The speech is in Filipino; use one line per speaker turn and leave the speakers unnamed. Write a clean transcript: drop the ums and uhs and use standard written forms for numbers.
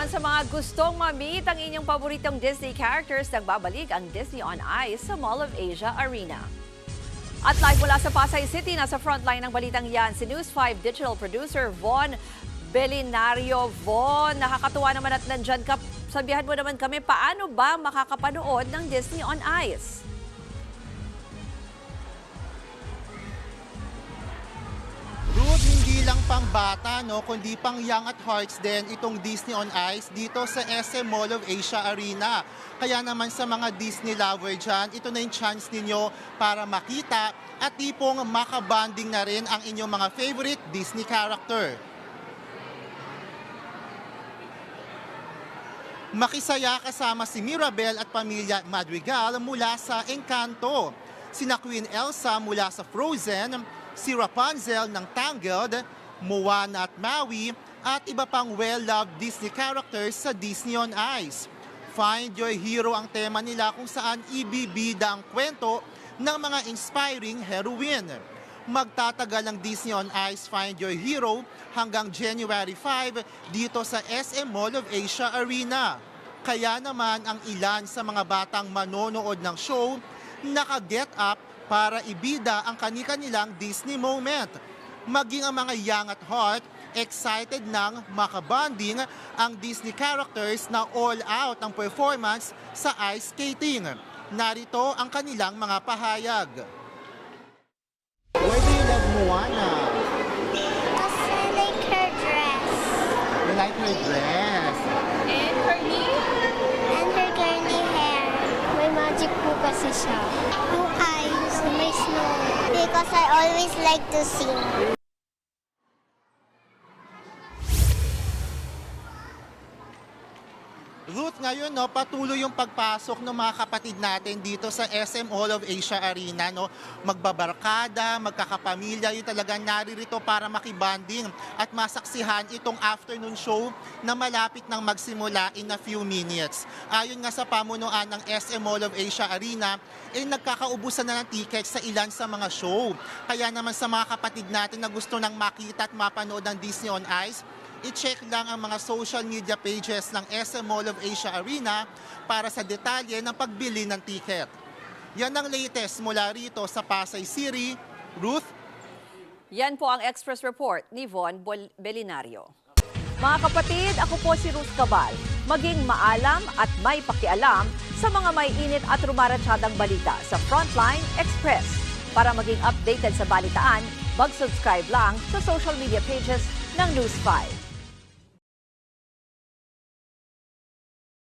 naman sa mga gustong ma-meet ang inyong paboritong Disney characters, nagbabalik ang Disney on Ice sa Mall of Asia Arena. At live mula sa Pasay City, nasa frontline ng balitang yan, si News 5 digital producer Von Belinario. Von, nakakatuwa naman at nandyan ka. Sabihan mo naman kami, paano ba makakapanood ng Disney on Ice?
Ruth, hindi lang pang bata, no, kundi pang young at hearts din itong Disney on Ice dito sa SM Mall of Asia Arena. Kaya naman sa mga Disney lover dyan, ito na yung chance ninyo para makita at tipong makabanding na rin ang inyong mga favorite Disney character. Makisaya kasama si Mirabel at pamilya Madrigal mula sa Encanto, sina Queen Elsa mula sa Frozen, si Rapunzel ng Tangled, Moana at Maui, at iba pang well-loved Disney characters sa Disney on Ice. Find Your Hero ang tema nila kung saan ibibida ang kwento ng mga inspiring heroine. Magtatagal ang Disney on Ice Find Your Hero hanggang January 5 dito sa SM Mall of Asia Arena. Kaya naman ang ilan sa mga batang manonood ng show naka-get up para ibida ang kani-kanilang Disney moment. Maging ang mga young at heart, excited nang makabanding ang Disney characters na all out ang performance sa ice skating. Narito ang kanilang mga pahayag. Why do you love Moana?
Because I like her dress.
You like her dress.
And her curly hair. May magic po kasi siya. Blue eyes, may snow. Because I always like to sing.
Ruth, ngayon no, patuloy yung pagpasok ng mga kapatid natin dito sa SM Mall of Asia Arena. No? Magbabarkada, magkakapamilya, yung talagang naririto para makibanding at masaksihan itong afternoon show na malapit nang magsimula in a few minutes. Ayon nga sa pamunuan ng SM Mall of Asia Arena, nagkakaubusan na ng tickets sa ilan sa mga show. Kaya naman sa mga kapatid natin na gusto nang makita at mapanood ng Disney on Ice, i-check lang ang mga social media pages ng SM Mall of Asia Arena para sa detalye ng pagbili ng ticket. Yan ang latest mula rito sa Pasay City. Ruth?
Yan po ang Express Report ni Von Belinario. Mga kapatid, ako po si Ruth Cabal. Maging maalam at may pakialam sa mga may init at rumaratsadang balita sa Frontline Express. Para maging updated sa balitaan, mag-subscribe lang sa social media pages ng News 5.